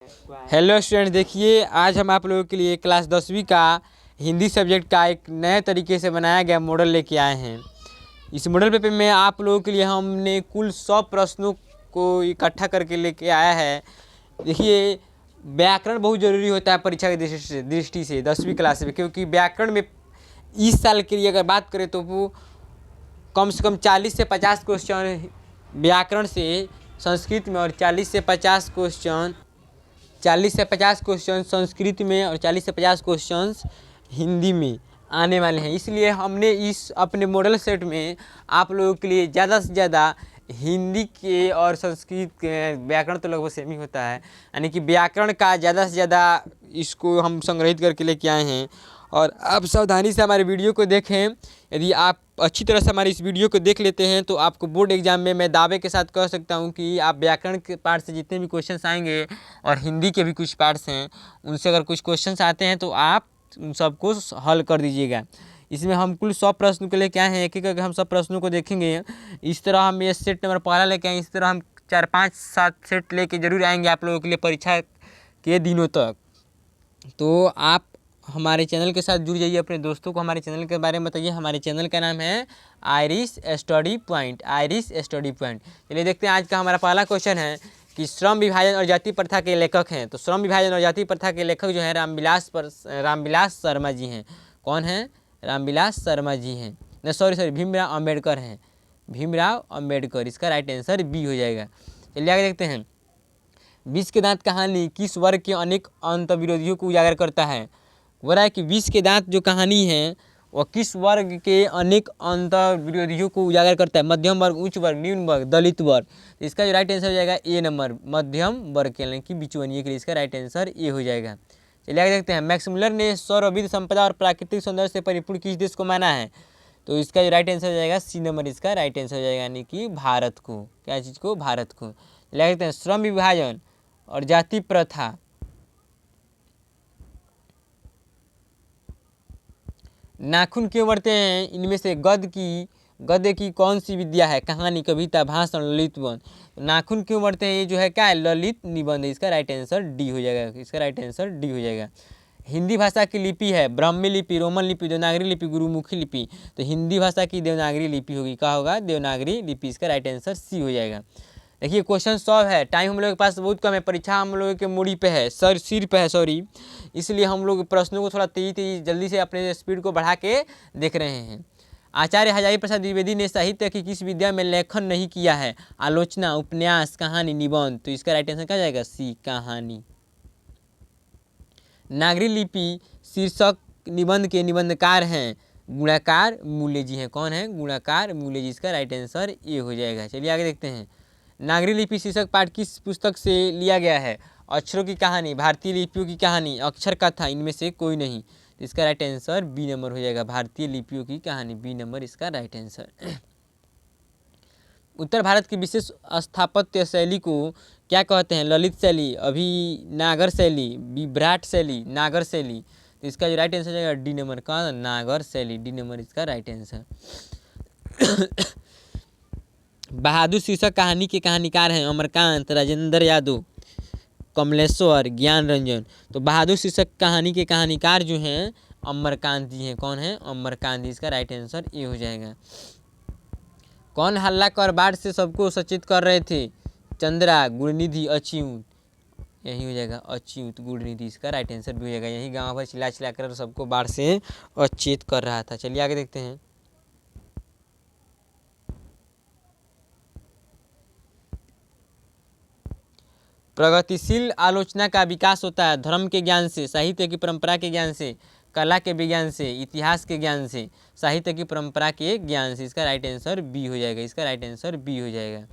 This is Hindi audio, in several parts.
हेलो स्टूडेंट, देखिए आज हम आप लोगों के लिए क्लास 10वीं का हिंदी सब्जेक्ट का एक नए तरीके से बनाया गया मॉडल लेके आए हैं। इस मॉडल पेपर में आप लोगों के लिए हमने कुल 100 प्रश्नों को इकट्ठा करके लेके आया है। देखिए, व्याकरण बहुत ज़रूरी होता है परीक्षा की दृष्टि से 10वीं क्लास में, क्योंकि व्याकरण में इस साल के लिए अगर बात करें तो वो कम से कम 40 से 50 क्वेश्चन व्याकरण से संस्कृत में और 40 से 50 क्वेश्चन संस्कृत में और 40 से 50 क्वेश्चंस हिंदी में आने वाले हैं। इसलिए हमने इस अपने मॉडल सेट में आप लोगों के लिए ज़्यादा से ज़्यादा हिंदी के और संस्कृत के व्याकरण तो लगभग सेम ही होता है, यानी कि व्याकरण का ज़्यादा से ज़्यादा इसको हम संग्रहित करके लेके आए हैं। और आप सावधानी से हमारे वीडियो को देखें। यदि आप अच्छी तरह से हमारे इस वीडियो को देख लेते हैं तो आपको बोर्ड एग्जाम में मैं दावे के साथ कह सकता हूं कि आप व्याकरण के पार्ट से जितने भी क्वेश्चंस आएंगे और हिंदी के भी कुछ पार्ट्स हैं उनसे अगर कुछ क्वेश्चंस आते हैं तो आप उन सबको हल कर दीजिएगा। इसमें हम कुल 100 प्रश्न के लेके आए हैं, एक एक करके हम सब प्रश्नों को देखेंगे। इस तरह हम ये सेट नंबर पहला लेके आए, इस तरह हम 4, 5, 7 सेट लेके जरूर आएंगे आप लोगों के लिए परीक्षा के दिनों तक। तो आप हमारे चैनल के साथ जुड़ जाइए, अपने दोस्तों को हमारे चैनल के बारे में बताइए। हमारे चैनल का नाम है Irish study point, Irish study point. चलिए देखते हैं आज का हमारा पहला क्वेश्चन है कि श्रम विभाजन और जाति प्रथा के लेखक हैं। तो श्रम विभाजन और जाति प्रथा के लेखक जो है रामविलास शर्मा जी हैं। कौन है? रामविलास शर्मा जी हैं। नहीं, सॉरी, भीमराव अम्बेडकर हैं। भीमराव अम्बेडकर, इसका राइट आंसर बी हो जाएगा। चलिए आगे देखते हैं। विष के दांत कहानी किस वर्ग के अनेक अंतर्विरोधियों को उजागर करता है? हो रहा है कि विष के दांत जो कहानी है वह किस वर्ग के अनेक अंतर विरोधियों को उजागर करता है? मध्यम वर्ग, उच्च वर्ग, निम्न वर्ग, दलित वर्ग। तो इसका जो राइट आंसर हो जाएगा ए नंबर, मध्यम वर्ग के, यानी कि बिचौनिए के लिए इसका राइट आंसर ए हो जाएगा। चलिए आगे देखते हैं। मैक्स मुलर ने सौरविद संपदा और प्राकृतिक सौंदर्य से परिपूर्ण किस देश को माना है? तो इसका जो राइट आंसर हो जाएगा सी नंबर, इसका राइट आंसर हो जाएगा, यानी कि भारत को। क्या चीज़ को? भारत को। चलिए देखते हैं। श्रम विभाजन और जाति प्रथा नाखून क्यों बढ़ते हैं? इनमें से गद्य की कौन सी विद्या है? कहानी, कविता, भाषण, ललित निबंध। नाखून क्यों बढ़ते हैं? ये जो है क्या है? ललित निबंध। इसका राइट आंसर डी हो जाएगा, इसका राइट आंसर डी हो जाएगा। हिंदी भाषा की लिपि है ब्राह्मी लिपि, रोमन लिपि, देवनागरी लिपि, गुरुमुखी लिपि। तो हिंदी भाषा की देवनागरी लिपि होगी। क्या होगा? देवनागरी लिपि। इसका राइट आंसर सी हो जाएगा। देखिए क्वेश्चन 100 है, टाइम हम लोग के पास बहुत कम है, परीक्षा हम लोगों के मूडी पे है, सिर पे है, सॉरी। इसलिए हम लोग प्रश्नों को थोड़ा तेजी जल्दी से अपने स्पीड को बढ़ा के देख रहे हैं। आचार्य हजारी प्रसाद द्विवेदी ने साहित्य की किस विद्या में लेखन नहीं किया है? आलोचना, उपन्यास, कहानी, निबंध। तो इसका राइट आंसर क्या जाएगा? सी, कहानी। नागरी लिपि शीर्षक निबंध के निबंधकार हैं गुणाकार मूल्य जी हैं। कौन है? गुणाकार मूल्य जी। इसका राइट आंसर ए हो जाएगा। चलिए आगे देखते हैं। नागरी लिपि शीर्षक पाठ किस पुस्तक से लिया गया है? अक्षरों की कहानी, भारतीय लिपियों की कहानी, अक्षर कथा। इनमें से कोई नहीं। तो इसका राइट आंसर बी नंबर हो जाएगा, भारतीय लिपियों की कहानी, बी नंबर इसका राइट आंसर। उत्तर भारत की विशेष स्थापत्य शैली को क्या कहते हैं? ललित शैली, अभिनागर शैली, विभ्राट शैली, नागर शैली। तो इसका जो राइट आंसर हो जाएगा डी नंबर का, नागर शैली, डी नंबर इसका राइट आंसर। बहादुर शीर्षक कहानी के कहानीकार हैं अमरकांत, राजेंद्र यादव, कमलेश्वर, ज्ञान रंजन। तो बहादुर शीर्षक कहानी के कहानीकार जो हैं अमरकांत जी हैं। कौन है? अमरकांत जी। इसका राइट आंसर ए हो जाएगा। कौन हल्ला कर बाढ़ से सबको सचेत कर रहे थे? चंद्रा, गुणनिधि, अच्युत। यही हो जाएगा अच्युत, गुणनिधि। इसका राइट आंसर भी हो जाएगा। यही गाँव भर चिल्ला कर सबको बाढ़ से अचेत कर रहा था। चलिए आगे देखते हैं। प्रगतिशील आलोचना का विकास होता है धर्म के ज्ञान से, साहित्य की परंपरा के ज्ञान से, कला के विज्ञान से, इतिहास के ज्ञान से, साहित्य की परंपरा के ज्ञान से। इसका राइट आंसर बी हो जाएगा, इसका राइट आंसर बी हो जाएगा।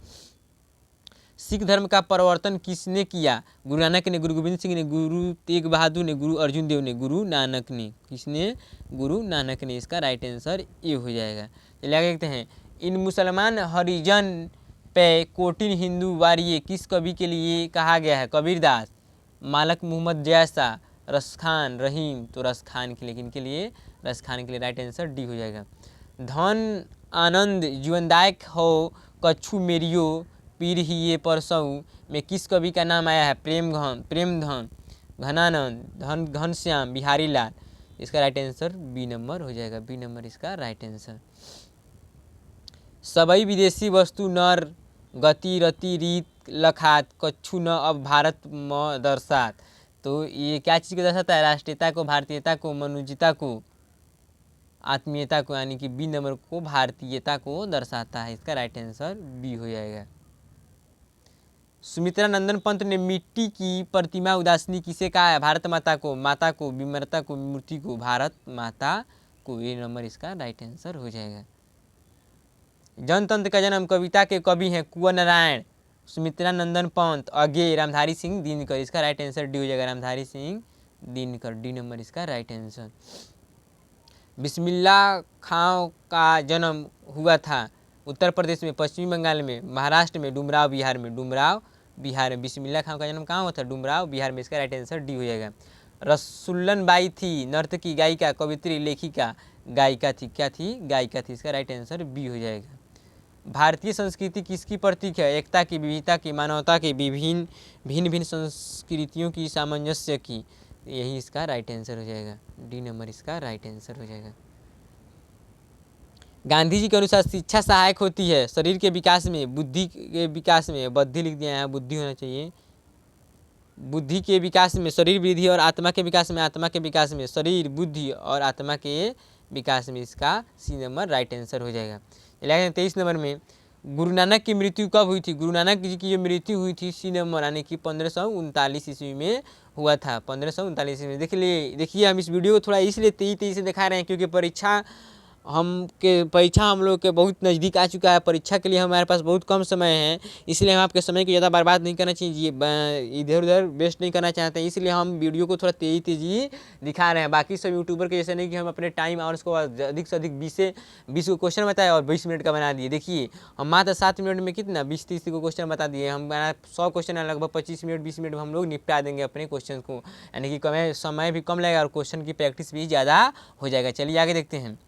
सिख धर्म का प्रवर्तन किसने किया? गुरु नानक ने, गुरु गोविंद सिंह ने, गुरु तेग बहादुर ने, गुरु अर्जुन देव ने, गुरु नानक ने। किसने? गुरु नानक ने। इसका राइट आंसर ए हो जाएगा। चलिए आगे देखते हैं। इन मुसलमान हरिजन पे कोटिन हिंदू वारिये किस कवि के लिए कहा गया है? कबीरदास, मालक मोहम्मद जैसा, रसखान, रहीम। तो रसखान के लिए, किन के लिए? रसखान के लिए। राइट आंसर डी हो जाएगा। धन आनंद जीवनदायक हो कछु मेरियो पीर ही ये परसऊ में किस कवि का नाम आया है? प्रेमधन, घनानंद, घनश्याम, बिहारी लाल। इसका राइट आंसर बी नंबर हो जाएगा, बी नंबर इसका राइट आंसर। सबई विदेशी वस्तु नर गति रति रीत लखात कछु न अब भारत म दर्शात। तो ये क्या चीज़ को दर्शाता है? राष्ट्रीयता को, भारतीयता को, मनुष्यता को, आत्मीयता को, यानी कि बी नंबर को भारतीयता को दर्शाता है। इसका राइट आंसर बी हो जाएगा। सुमित्रा नंदन पंत ने मिट्टी की प्रतिमा उदासीनी किसे कहा है? भारत माता को, विमरता को, मूर्ति को, भारत माता को। ये नंबर इसका राइट आंसर हो जाएगा। जनतंत्र का जन्म कविता के कवि हैं कुंवर नारायण, सुमित्रा नंदन पंत, अज्ञे, रामधारी सिंह दिनकर। इसका राइट आंसर डी हो जाएगा, रामधारी सिंह दिनकर, डी नंबर इसका राइट आंसर। बिस्मिल्लाह खां का जन्म हुआ था उत्तर प्रदेश में, पश्चिमी बंगाल में, महाराष्ट्र में, डुमराव बिहार में। डुमराव बिहार में बिस्मिल्लाह खां का जन्म कहाँ हुआ था? डुमराव बिहार में। इसका राइट आंसर डी हो जाएगा। रसुल्लन बाई थी नर्तकी, गायिका, कवित्री, लेखिका, गायिका थी। क्या थी? गायिका थी। इसका राइट आंसर बी हो जाएगा। भारतीय संस्कृति किसकी प्रतीक है? एकता की, विविधता की, मानवता की, भिन्न भिन्न संस्कृतियों की सामंजस्य की। यही इसका राइट आंसर हो जाएगा, डी नंबर इसका राइट आंसर हो जाएगा। गांधी जी के अनुसार शिक्षा सहायक होती है शरीर के विकास में, बुद्धि के विकास में। बुद्धि लिख दिया है, बुद्धि होना चाहिए। बुद्धि के विकास में, शरीर वृद्धि और आत्मा के विकास में, आत्मा के विकास में, शरीर, बुद्धि और आत्मा के विकास में। इसका सी नंबर राइट आंसर हो जाएगा। 23 नंबर में गुरु नानक की मृत्यु कब हुई थी? गुरु नानक जी की जो मृत्यु हुई थी सी नंबर, यानी कि 1539 ईस्वी में हुआ था। 1539 ईस्वी में। देखिए हम इस वीडियो को थोड़ा इसलिए तेजी से दिखा रहे हैं क्योंकि परीक्षा हम लोग के बहुत नज़दीक आ चुका है। परीक्षा के लिए हमारे पास बहुत कम समय है, इसलिए हम आपके समय को ज़्यादा बर्बाद नहीं करना चाहिए, इधर उधर वेस्ट नहीं करना चाहते हैं, इसलिए हम वीडियो को थोड़ा तेज़ी दिखा रहे हैं। बाकी सब यूट्यूबर के जैसे नहीं कि हम अपने टाइम आवर्स को अधिक से अधिक 20 को क्वेश्चन बताए और 20 मिनट का बना दिए। देखिए हम मात्र 7 मिनट में कितना 20-30 को क्वेश्चन बता दिए। हम 100 क्वेश्चन है, लगभग 25 मिनट 20 मिनट में हम लोग निपटा देंगे अपने क्वेश्चन को, यानी कि समय भी कम लगेगा और क्वेश्चन की प्रैक्टिस भी ज़्यादा हो जाएगा। चलिए आगे देखते हैं।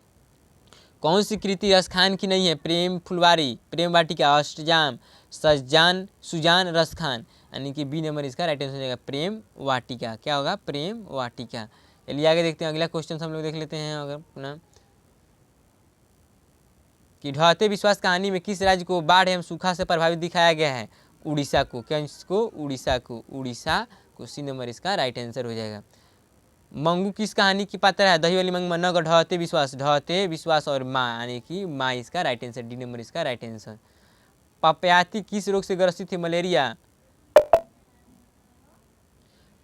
कौन सी कृति रसखान की नहीं है? प्रेम फुलवारी, प्रेम वाटिका, अष्टजाम, सुजान रसखान, यानी कि बी नंबर इसका राइट आंसर हो जाएगा, प्रेम वाटिका। क्या होगा? प्रेम वाटिका। चलिए आगे देखते हैं। अगला क्वेश्चन हम लोग देख लेते हैं अगर अपना कि ढहते विश्वास कहानी में किस राज्य को बाढ़ एवं सूखा से प्रभावित दिखाया गया है? उड़ीसा को। क्या इसको? उड़ीसा को, उड़ीसा को। सी नंबर इसका राइट आंसर हो जाएगा। मंगू किस कहानी की पात्र है? दही वाली मंगू, नग, ढहते विश्वास और माँ, यानी कि माँ इसका राइट आंसर, डी नंबर इसका राइट आंसर। पपयाती किस रोग से ग्रसित थी? मलेरिया।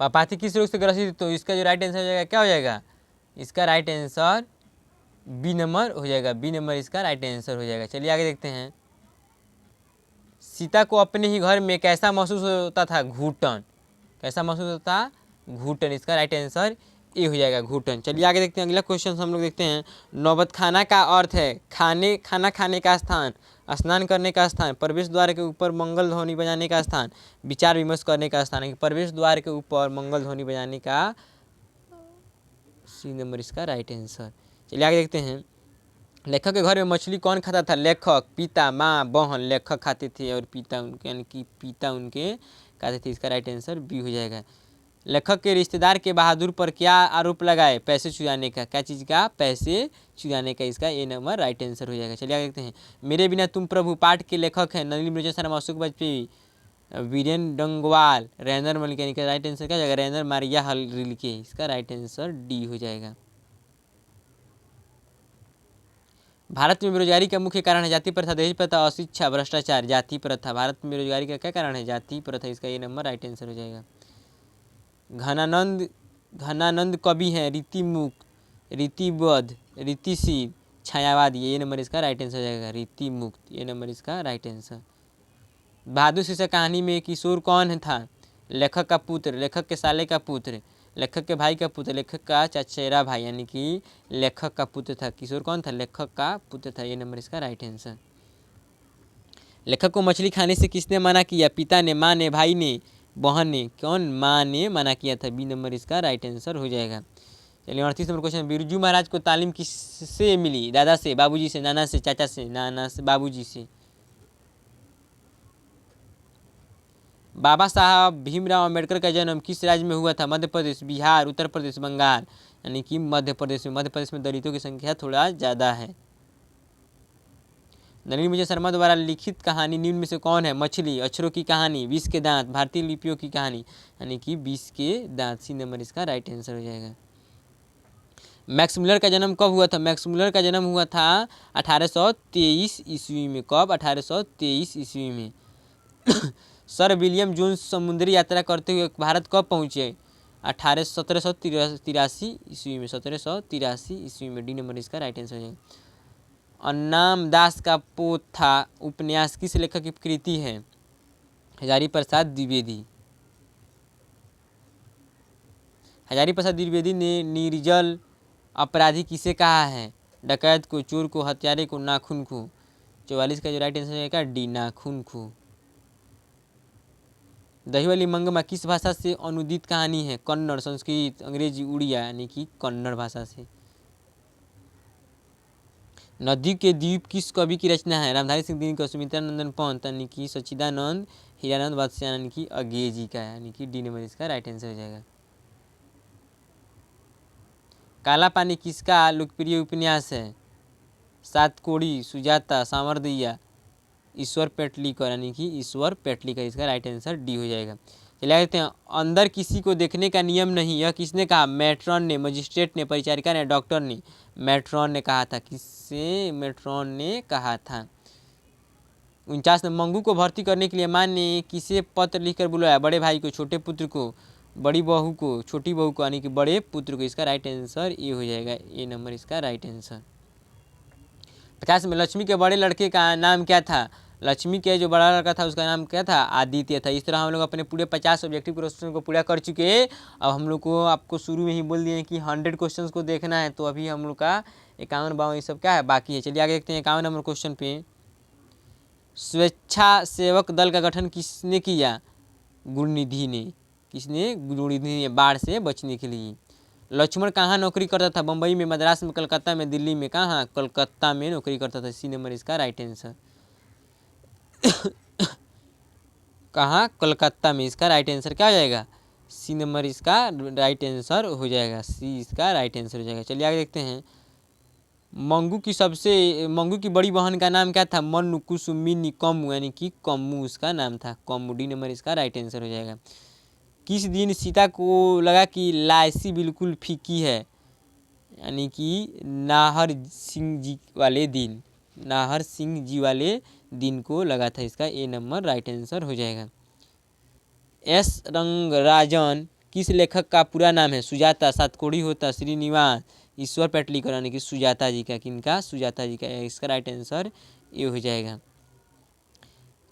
पपाती किस रोग से ग्रसित थी? तो इसका जो राइट आंसर हो जाएगा क्या हो जाएगा? इसका राइट आंसर बी नंबर हो जाएगा, बी नंबर इसका राइट आंसर हो जाएगा। चलिए आगे देखते हैं। सीता को अपने ही घर में कैसा महसूस होता था? घुटन। कैसा महसूस होता? घुटन। इसका राइट आंसर ए हो जाएगा, घुटन। चलिए आगे देखते हैं। अगला क्वेश्चन हम लोग देखते हैं। नौबत खाना का अर्थ है खाना खाने का स्थान, स्नान करने का स्थान, प्रवेश द्वार के ऊपर मंगल ध्वनि बजाने का स्थान, विचार विमर्श करने का स्थान। प्रवेश द्वार के ऊपर मंगल ध्वनि बजाने का, सी नंबर इसका राइट आंसर। चलिए आगे देखते हैं। लेखक के घर में मछली कौन खाता था? लेखक, पिता, माँ, बहन। लेखक खाते थे और पिता उनके, यानी कि पिता उनके खाते थे। इसका राइट आंसर बी हो जाएगा। लेखक के रिश्तेदार के बहादुर पर क्या आरोप लगाए? पैसे चुराने का। क्या चीज़ का? पैसे चुराने का। इसका ए नंबर राइट आंसर हो जाएगा। चलिए आगे देखते हैं। मेरे बिना तुम प्रभु पाठ के लेखक हैं नलिनी मृगजय शर्मा, अशोक वाजपेयी, वीरेन डंगवाल, रैनर मलिक। यानी कि राइट आंसर क्या हो जाएगा? रैनर मारिया हलरिल्के। इसका राइट आंसर डी हो जाएगा। भारत में बेरोजगारी का मुख्य कारण है जाति प्रथा, दहेज प्रथा, अशिक्षा, भ्रष्टाचार। जाति प्रथा। भारत में बेरोजगारी का क्या कारण है? जाति प्रथा। इसका ये नंबर राइट आंसर हो जाएगा। घनानंद कवि हैं रीतिमुक्त, रीतिबद्ध, रीतिशील, छायावादी। ये नंबर इसका राइट आंसर हो जाएगा, रीतिमुक्त। ये नंबर इसका राइट आंसर। बहादुर शीर्षक कहानी में किशोर कौन था? लेखक का पुत्र, लेखक के साले का पुत्र, लेखक के भाई का पुत्र, लेखक का चचेरा भाई, यानी कि लेखक का पुत्र था। किशोर कौन था? लेखक का पुत्र था। ये नंबर इसका राइट आंसर। लेखक को मछली खाने से किसने मना किया? पिता ने, माँ ने, भाई ने, बहन ने। कौन? माँ ने मना किया था। बी नंबर इसका राइट आंसर हो जाएगा। चलिए 38 नंबर क्वेश्चन। बिरजू महाराज को तालीम किससे मिली? दादा से, बाबूजी से, नाना से, चाचा से। नाना से, बाबूजी से। बाबा साहब भीमराव अंबेडकर का जन्म किस राज्य में हुआ था? मध्य प्रदेश, बिहार, उत्तर प्रदेश, बंगाल, यानी कि मध्य प्रदेश में। मध्य प्रदेश में दलितों की संख्या थोड़ा ज़्यादा है। नलिनी विजय शर्मा द्वारा लिखित कहानी निम्न में से कौन है? मछली, अक्षरों की कहानी, 20 के दांत, भारतीय लिपियों की कहानी, यानी कि 20 के दांत। सी नंबर इसका राइट आंसर हो जाएगा। मैक्स मुलर का जन्म कब हुआ था? मैक्स मुलर का जन्म हुआ था 1823 ईस्वी में। कब? 1823 ईस्वी में। सर विलियम जोन्स समुद्री यात्रा करते हुए भारत कब पहुँचे? 1783 ईस्वी में। 1783 ईस्वी में। डी नंबर इसका राइट आंसर हो जाएगा। अन्नाम दास का पोथा उपन्यास किस लेखक की कृति है? हजारी प्रसाद द्विवेदी। हजारी प्रसाद द्विवेदी ने निर्जल अपराधी किसे कहा है? डकैत को, चोर को, हत्यारे को, नाखून को। 44 का जो राइट आंसर है डी, नाखून को। दही वाली मंगमा किस भाषा से अनुदित कहानी है? कन्नड़, संस्कृत, अंग्रेजी, उड़िया, यानी कि कन्नड़ भाषा से। नदी के द्वीप किस कवि की रचना है? रामधारी सिंह दिनकर, सुमित्रा नंदन पंत, यानी कि सच्चिदानंद, हीरानंद बादशाह, यानी कि अगेजी का, यानी कि डी नंबर इसका राइट आंसर हो जाएगा। काला पानी किसका लोकप्रिय उपन्यास है? सातकोड़ी, सुजाता, सामरदिया, ईश्वर पेटलीकर, यानी कि ईश्वर पेटलीकर। इसका राइट आंसर डी हो जाएगा। चलिए कहते हैं अंदर किसी को देखने का नियम नहीं, यह किसने कहा? मैट्रॉन ने, मजिस्ट्रेट ने, परिचारिका ने, डॉक्टर ने। मैट्रॉन ने कहा था। किससे? मैट्रॉन ने कहा था। 49 में मंगू को भर्ती करने के लिए माँ ने किसे पत्र लिखकर बुलाया? बड़े भाई को, छोटे पुत्र को, बड़ी बहू को, छोटी बहू को, यानी कि बड़े पुत्र को। इसका राइट आंसर ए हो जाएगा। ए नंबर इसका राइट आंसर। 50 में लक्ष्मी के बड़े लड़के का नाम क्या था? लक्ष्मी के जो बड़ा लड़का था उसका नाम क्या था? आदित्य था। इस तरह हम लोग अपने पूरे 50 ऑब्जेक्टिव क्वेश्चन को पूरा कर चुके हैं। अब हम लोग को आपको शुरू में ही बोल दिए कि 100 क्वेश्चन को देखना है, तो अभी हम लोग का 51, 52 ये सब क्या है बाकी है। चलिए आगे देखते हैं 51 नंबर क्वेश्चन पे। स्वेच्छा सेवक दल का गठन किसने किया? गुरुनिधि ने। किसने? गुरुनिधि ने, बाढ़ से बचने के लिए। लक्ष्मण कहाँ नौकरी करता था? बम्बई में, मद्रास में, कलकत्ता में, दिल्ली में। कहाँ? कलकत्ता में नौकरी करता था। सी नंबर इसका राइट आंसर। कहाँ? कलकत्ता में। इसका राइट आंसर क्या हो जाएगा? सी नंबर इसका राइट आंसर हो जाएगा। सी इसका राइट आंसर हो जाएगा। चलिए आगे देखते हैं। मंगू की बड़ी बहन का नाम क्या था? मन्नू, कुसुमिनी, कम्मू, यानी कि कम्मू उसका नाम था। कम्मू। डी नंबर इसका राइट आंसर हो जाएगा। किस दिन सीता को लगा कि लायसी बिल्कुल फीकी है? यानी कि नाहर सिंह जी वाले दिन। नाहर सिंह जी वाले दिन को लगा था। इसका ए नंबर राइट आंसर हो जाएगा। एस रंगराजन किस लेखक का पूरा नाम है? सुजाता, सातकोड़ी होता, श्रीनिवास, ईश्वर पेटलीकर, यानी कि सुजाता जी का। किनका? सुजाता जी का। इसका राइट आंसर ये हो जाएगा।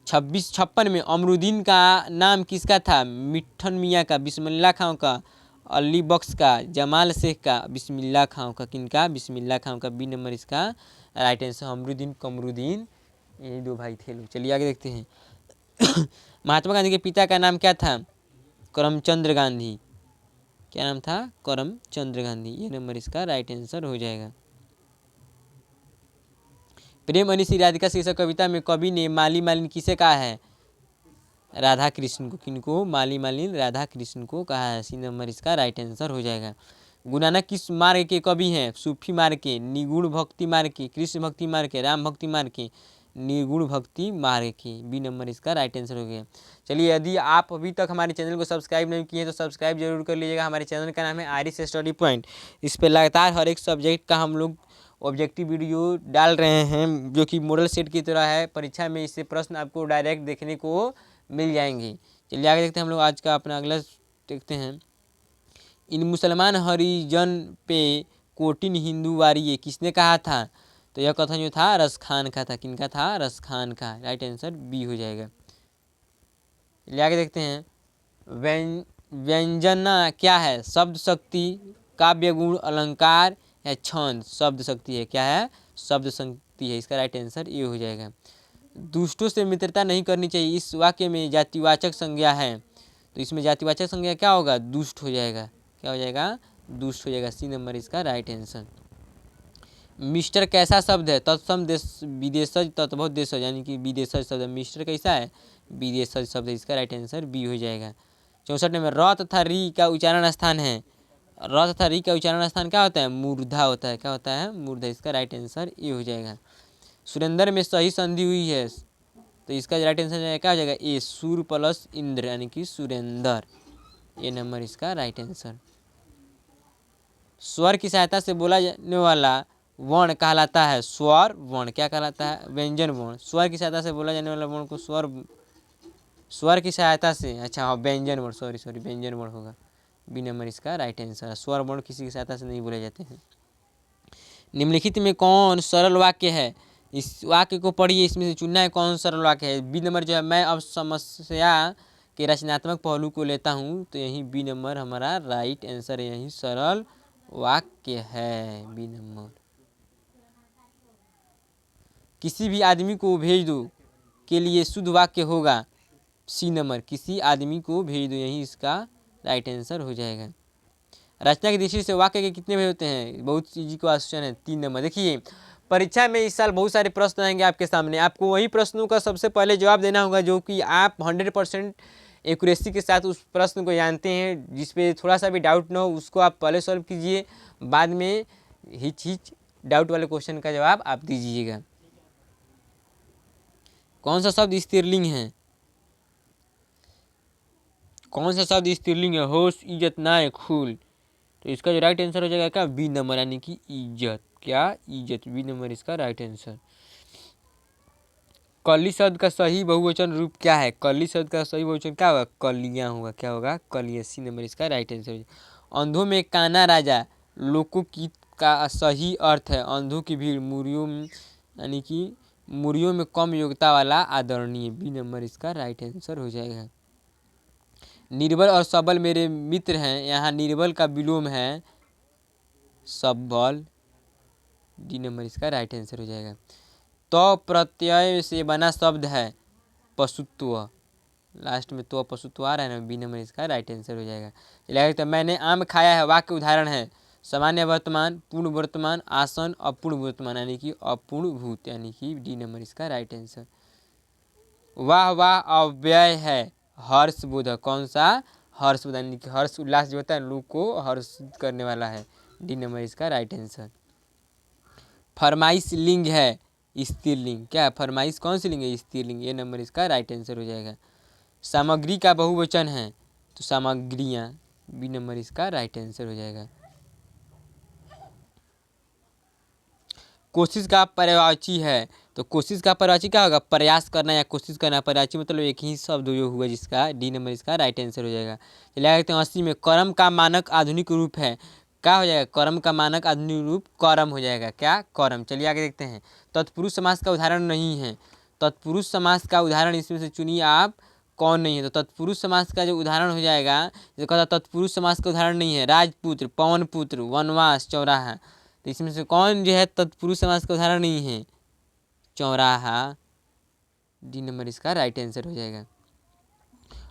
56 में अमरुद्दीन का नाम किसका था? मिठन मियाँ का, बिस्मिल्लाह खां का, अली बख्श का, जमाल शेख का, बिस्मिल्लाह खां का। किनका? बिस्मिल्लाह खां का। बी नंबर इसका राइट आंसर। अमरुद्दीन, कमरुद्दीन, यही दो भाई थे लोग। चलिए आगे देखते हैं। महात्मा गांधी के पिता का नाम क्या था? करमचंद गांधी। क्या नाम था? करमचंद गांधी। ये नंबर इसका राइट आंसर हो जाएगा। प्रेम अनिश्री राधिका शीर्षक कविता में कवि ने माली मालिन किसे कहा है? राधा कृष्ण को। किनको? माली मालिन राधा कृष्ण को कहा है। सी नंबर इसका राइट आंसर हो जाएगा। गुरु नानक किस मार्ग के कवि हैं? सूफी मार्ग के, निगुण भक्ति मार्ग के, कृष्ण भक्ति मार्ग के, राम भक्ति मार्ग के, निर्गुण भक्ति मार्ग की। बी नंबर इसका राइट आंसर हो गया। चलिए यदि आप अभी तक हमारे चैनल को सब्सक्राइब नहीं किए हैं तो सब्सक्राइब जरूर कर लीजिएगा। हमारे चैनल का नाम है आरिश स्टडी पॉइंट। इस पर लगातार हर एक सब्जेक्ट का हम लोग ऑब्जेक्टिव वीडियो डाल रहे हैं, जो कि मॉडल सेट की तरह है। परीक्षा में इससे प्रश्न आपको डायरेक्ट देखने को मिल जाएंगे। चलिए आगे देखते हैं हम लोग आज का अपना अगला देखते हैं। इन मुसलमान हरिजन पे कोटिन हिंदू वारिये किसने कहा था? तो यह कथन जो था रस खान का था। किनका था? रस खान का। राइट आंसर बी हो जाएगा। ले आगे देखते हैं। व्यंजना क्या है? शब्द शक्ति, काव्य गुण, अलंकार या छंद? शब्द शक्ति है। क्या है? शब्द शक्ति है। इसका राइट आंसर ये हो जाएगा। दुष्टों से मित्रता नहीं करनी चाहिए, इस वाक्य में जातिवाचक संज्ञा है, तो इसमें जातिवाचक संज्ञा क्या होगा? दुष्ट हो जाएगा। क्या हो जाएगा? दुष्ट हो जाएगा। सी नंबर इसका राइट आंसर। मिस्टर कैसा शब्द है? तत्सम देश विदेशज तत्भव देशज, यानी कि विदेशज शब्द है। मिस्टर कैसा है? विदेशज शब्द है, इसका राइट आंसर बी हो जाएगा। 64 नंबर, र तथा री का उच्चारण स्थान है, र तथा री का उच्चारण स्थान क्या होता है, मूर्धा होता है, क्या होता है, मूर्धा, इसका राइट आंसर ए हो जाएगा। सुरेंद्र में सही संधि हुई है, तो इसका राइट आंसर क्या हो जाएगा, ए, सूर प्लस इंद्र यानी कि सुरेंद्र, ए नंबर इसका राइट आंसर। स्वर की सहायता से बोला जाने वाला वर्ण कहलाता है, स्वर वर्ण क्या कहलाता है, व्यंजन वर्ण। स्वर की सहायता से बोला जाने वाला वर्ण को स्वर की सहायता से, अच्छा हाँ व्यंजन वर्ण, सॉरी व्यंजन वर्ण होगा, बी नंबर इसका राइट आंसर। स्वर वर्ण किसी की सहायता से नहीं बोले जाते हैं। निम्नलिखित में कौन सरल वाक्य है, इस वाक्य को पढ़िए, इसमें से चुनना है कौन सरल वाक्य है। बी नंबर जो है, मैं अब समस्या के रचनात्मक पहलू को लेता हूँ, तो यही बी नंबर हमारा राइट आंसर है, यही सरल वाक्य है, बी नंबर। किसी भी आदमी को भेज दो के लिए शुद्ध वाक्य होगा, सी नंबर, किसी आदमी को भेज दो, यही इसका राइट आंसर हो जाएगा। रचना की दृष्टि से वाक्य के कितने भेद होते हैं, बहुत इजी क्वेश्चन है, 3 नंबर। देखिए परीक्षा में इस साल बहुत सारे प्रश्न आएंगे आपके सामने, आपको वही प्रश्नों का सबसे पहले जवाब देना होगा जो कि आप 100% एक्यूरेसी के साथ उस प्रश्न को जानते हैं, जिस पे थोड़ा सा भी डाउट ना हो उसको आप पहले सॉल्व कीजिए, बाद में हिच डाउट वाले क्वेश्चन का जवाब आप दीजिएगा। कौन सा शब्द स्त्रीलिंग है, कौन सा शब्द स्त्रीलिंग है, होश, इज्जत, नायक, फूल, तो इसका जो राइट आंसर हो जाएगा क्या, बी नंबर यानी कि इज्जत, क्या, इज्जत, बी नंबर इसका राइट आंसर। कली शब्द का सही बहुवचन रूप क्या है, कली शब्द का सही बहुवचन क्या होगा, कलियां होगा, क्या होगा, कलियां, सी नंबर इसका राइट आंसर। अंधों में काना राजा, लोकोगीत का सही अर्थ है, अंधों की भीड़, मूरियों यानी कि मूरियों में कम योग्यता वाला आदरणीय, बी नंबर इसका राइट आंसर हो जाएगा। निर्बल और सबल मेरे मित्र हैं, यहाँ निर्बल का विलोम है सबल, डी नंबर इसका राइट आंसर हो जाएगा। तो प्रत्यय से बना शब्द है पशुत्व, लास्ट में तो पशुत्व आ रहा है ना, बी नंबर इसका राइट आंसर हो जाएगा। चलिए तो मैंने आम खाया है, वाक्य उदाहरण है, सामान्य वर्तमान, पूर्ण वर्तमान, आसन, अपूर्ण वर्तमान यानी कि अपूर्ण भूत, यानी कि डी नंबर इसका राइट आंसर। वाह वाह अव्यय है, हर्षबोधक, कौन सा, हर्षबोधक यानी कि हर्ष उल्लास जो होता है लोग को हर्षित करने वाला है, डी नंबर इसका राइट आंसर। फरमाइश लिंग है, स्त्रीलिंग, क्या है फरमाइश, कौन सी लिंग है, स्त्रीलिंग, ये नंबर इसका राइट आंसर हो जाएगा। सामग्री का बहुवचन है, तो सामग्रियाँ, बी नंबर इसका राइट आंसर हो जाएगा। कोशिश का पर्यायवाची है, तो कोशिश का पर्यायवाची क्या होगा, प्रयास करना या कोशिश करना, पर्यायवाची मतलब एक ही शब्द जो हुआ, जिसका डी नंबर इसका राइट आंसर हो जाएगा। चलिए आगे 80 में, कर्म का मानक आधुनिक रूप है, क्या हो जाएगा, कर्म का मानक आधुनिक रूप कर्म हो जाएगा, क्या, कर्म। चलिए आगे देखते हैं। तत्पुरुष समास का उदाहरण नहीं है, तत्पुरुष समास का उदाहरण इसमें से चुनिए आप, कौन नहीं है, तो तत्पुरुष समास का जो उदाहरण हो जाएगा, जो कहता तत्पुरुष समास का उदाहरण नहीं है, राजपुत्र, पवनपुत्र, वनवास, चौराहा, तो इसमें से कौन जो है तत्पुरुष समास का उदाहरण नहीं है, चौराहा, डी नंबर इसका राइट आंसर हो जाएगा।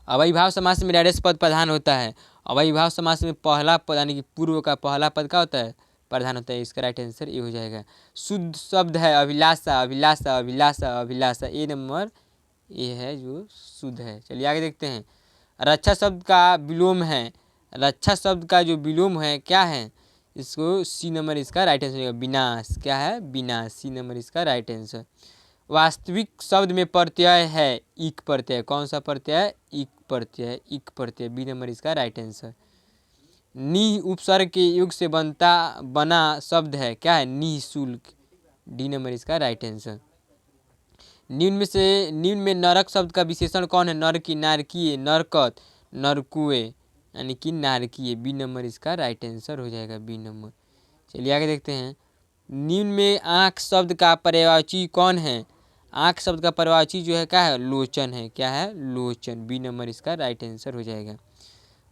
अव्ययीभाव समास में रेडियस पद प्रधान होता है, अव्ययीभाव समास में पहला पद यानी कि पूर्व का पहला पद क्या होता है, प्रधान होता है, इसका राइट आंसर ये हो जाएगा। शुद्ध शब्द है अभिलाषा, अभिलाषा, अभिलाषा, अभिलाषा, ए नंबर ये है जो शुद्ध है। चलिए आगे देखते हैं। रक्षा शब्द का विलोम है, रक्षा शब्द का जो विलोम है क्या है, इसको सी नंबर इसका राइट आंसर होगा, विनाश, क्या है, विनाश, सी नंबर इसका राइट आंसर। वास्तविक शब्द में प्रत्यय है इक प्रत्यय, कौन सा प्रत्यय, इक प्रत्यय, इक प्रत्यय, बी नंबर इसका राइट आंसर। नि उपसर्ग के युग से बना शब्द है, क्या है, निःशुल्क, डी नंबर इसका राइट आंसर। निम्न में नरक शब्द का विशेषण कौन है, नरकी, नारकीय, नरकत, नरकुए यानी कि नारकीय, बी नंबर इसका राइट आंसर हो जाएगा, बी नंबर। चलिए आगे देखते हैं। निम्न में आँख शब्द का पर्यायवाची कौन है, आँख शब्द का पर्यायवाची जो है क्या है, लोचन है, क्या है, लोचन, बी नंबर इसका राइट आंसर हो जाएगा।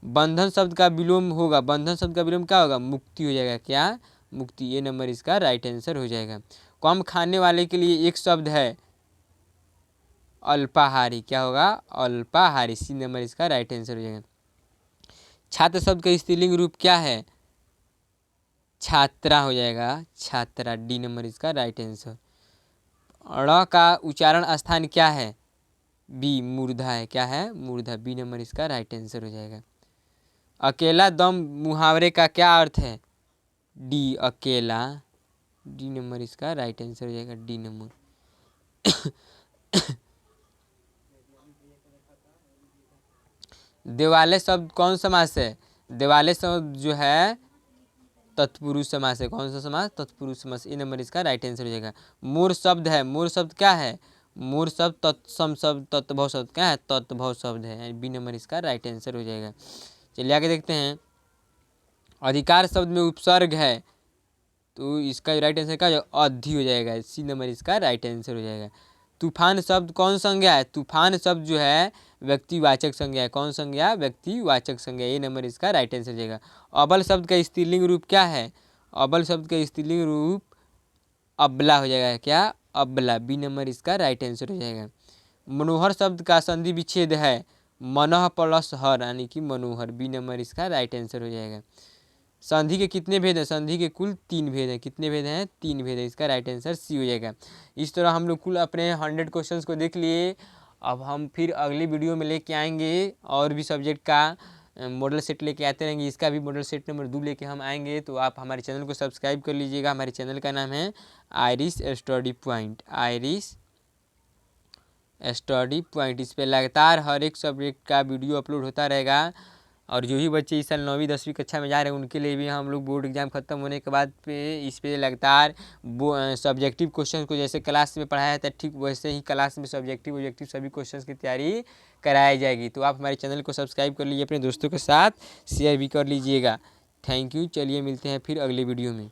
बंधन शब्द का विलोम होगा, बंधन शब्द का विलोम क्या होगा, मुक्ति हो जाएगा, क्या, मुक्ति, ये नंबर इसका राइट आंसर हो जाएगा। कम खाने वाले के लिए एक शब्द है अल्पाहारी, क्या होगा, अल्पाहारी, सी नंबर इसका राइट आंसर हो जाएगा। छात्र शब्द का स्त्रीलिंग रूप क्या है, छात्रा हो जाएगा, छात्रा, डी नंबर इसका राइट आंसर। ड़ का उच्चारण स्थान क्या है, बी मूर्धा है, क्या है मूर्धा, बी नंबर इसका राइट आंसर हो जाएगा। अकेला दम मुहावरे का क्या अर्थ है, डी अकेला, डी नंबर इसका राइट आंसर हो जाएगा, डी नंबर। दिवाले शब्द कौन समास है, दिवाले शब्द जो है तत्पुरुष समास है, कौन सा समास, तत्पुरुष समास, ए नंबर इसका राइट आंसर हो जाएगा। मूर शब्द है, मूर शब्द क्या है, मूर शब्द तत्सम शब्द तत्भव शब्द क्या है, तत्भव शब्द है, बी नंबर इसका राइट आंसर हो जाएगा। चलिए आगे देखते हैं। अधिकार शब्द में उपसर्ग है, तो इसका राइट आंसर क्या हो जाएगा, अधि हो जाएगा, सी नंबर इसका राइट आंसर हो जाएगा। तूफान शब्द कौन संज्ञा है, तूफान शब्द जो है व्यक्तिवाचक संज्ञा है, कौन संज्ञा, व्यक्तिवाचक संज्ञा, ये नंबर इसका राइट आंसर हो जाएगा। अबल शब्द का स्त्रीलिंग रूप क्या है, अबल शब्द का स्त्रीलिंग रूप अबला हो जाएगा, क्या अबला, बी नंबर इसका राइट आंसर हो जाएगा। मनोहर शब्द का संधि विच्छेद है, मनः प्लस हर यानी कि मनोहर, बी नंबर इसका राइट आंसर हो जाएगा। संधि के कितने भेद हैं, संधि के कुल 3 भेद हैं, कितने भेद हैं, 3 भेद हैं, इसका राइट आंसर सी हो जाएगा। इस तरह हम लोग कुल अपने 100 क्वेश्चंस को देख लिए। अब हम फिर अगली वीडियो में लेके आएंगे और भी सब्जेक्ट का मॉडल सेट लेके आते रहेंगे, इसका भी मॉडल सेट नंबर 2 लेके हम आएंगे। तो आप हमारे चैनल को सब्सक्राइब कर लीजिएगा, हमारे चैनल का नाम है Irish study point, Irish study point. इस पर लगातार हर एक सब्जेक्ट का वीडियो अपलोड होता रहेगा। और जो भी बच्चे इस साल 9वीं 10वीं कक्षा में जा रहे हैं उनके लिए भी हम लोग बोर्ड एग्जाम खत्म होने के बाद पे इस पे लगातार सब्जेक्टिव क्वेश्चन को जैसे क्लास में पढ़ाया था ठीक वैसे ही क्लास में सब्जेक्टिव ऑब्जेक्टिव सभी क्वेश्चन की तैयारी कराई जाएगी। तो आप हमारे चैनल को सब्सक्राइब कर लीजिए, अपने दोस्तों के साथ शेयर भी कर लीजिएगा। Thank you. चलिए मिलते हैं फिर अगले वीडियो में।